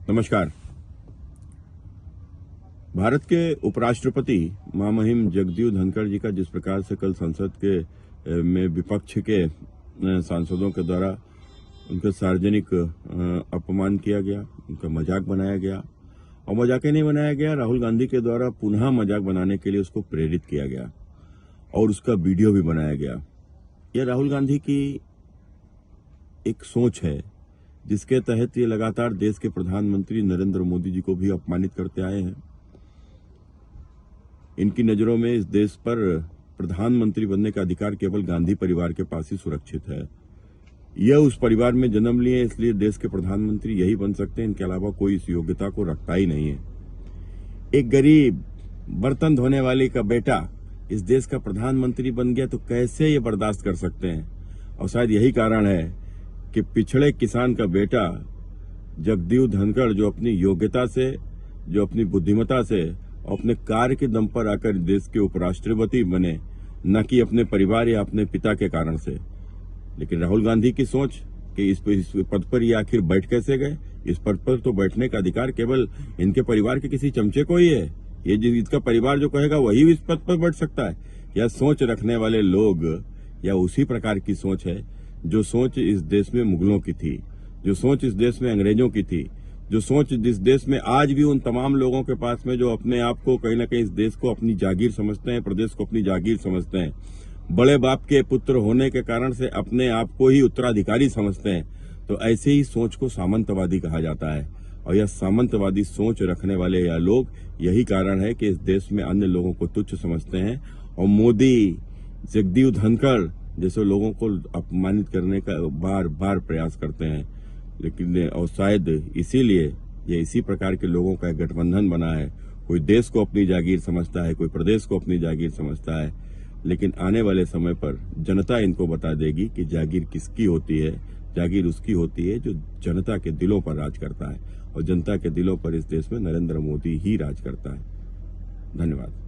नमस्कार। भारत के उपराष्ट्रपति महामहिम जगदीप धनखड़ जी का जिस प्रकार से कल संसद के में विपक्ष के सांसदों के द्वारा उनका सार्वजनिक अपमान किया गया, उनका मजाक बनाया गया और मजाक ही नहीं बनाया गया, राहुल गांधी के द्वारा पुनः मजाक बनाने के लिए उसको प्रेरित किया गया और उसका वीडियो भी बनाया गया। यह राहुल गांधी की एक सोच है जिसके तहत ये लगातार देश के प्रधानमंत्री नरेंद्र मोदी जी को भी अपमानित करते आए हैं। इनकी नजरों में इस देश पर प्रधानमंत्री बनने का अधिकार केवल गांधी परिवार के पास ही सुरक्षित है। यह उस परिवार में जन्म लिए इसलिए देश के प्रधानमंत्री यही बन सकते हैं, इनके अलावा कोई इस योग्यता को रखता ही नहीं है। एक गरीब बर्तन धोने वाले का बेटा इस देश का प्रधानमंत्री बन गया तो कैसे ये बर्दाश्त कर सकते हैं। और शायद यही कारण है कि पिछड़े किसान का बेटा जगदीप धनखड़ जो अपनी योग्यता से, जो अपनी बुद्धिमत्ता से और अपने कार्य के दम पर आकर देश के उपराष्ट्रपति बने, न कि अपने परिवार या अपने पिता के कारण से। लेकिन राहुल गांधी की सोच कि इस पद पर ये आखिर बैठ कैसे गए, इस पद पर तो बैठने का अधिकार केवल इनके परिवार के किसी चमचे को ही है। ये इसका परिवार जो कहेगा वही इस पद पर बैठ सकता है। यह सोच रखने वाले लोग या उसी प्रकार की सोच है जो सोच इस देश में मुगलों की थी, जो सोच इस देश में अंग्रेजों की थी, जो सोच इस देश में आज भी उन तमाम लोगों के पास में जो अपने आप को कहीं न कहीं इस देश को अपनी जागीर समझते हैं, प्रदेश को अपनी जागीर समझते हैं, बड़े बाप के पुत्र होने के कारण से अपने आप को ही उत्तराधिकारी समझते हैं। तो ऐसे ही सोच को सामंतवादी कहा जाता है और यह सामंतवादी सोच रखने वाले यह लोग, यही कारण है कि इस देश में अन्य लोगों को तुच्छ समझते हैं और मोदी, जगदीप धनखड़ जैसे लोगों को अपमानित करने का बार बार प्रयास करते हैं। लेकिन और शायद इसीलिए ये इसी प्रकार के लोगों का एक गठबंधन बना है। कोई देश को अपनी जागीर समझता है, कोई प्रदेश को अपनी जागीर समझता है, लेकिन आने वाले समय पर जनता इनको बता देगी कि जागीर किसकी होती है। जागीर उसकी होती है जो जनता के दिलों पर राज करता है और जनता के दिलों पर इस देश में नरेंद्र मोदी ही राज करता है। धन्यवाद।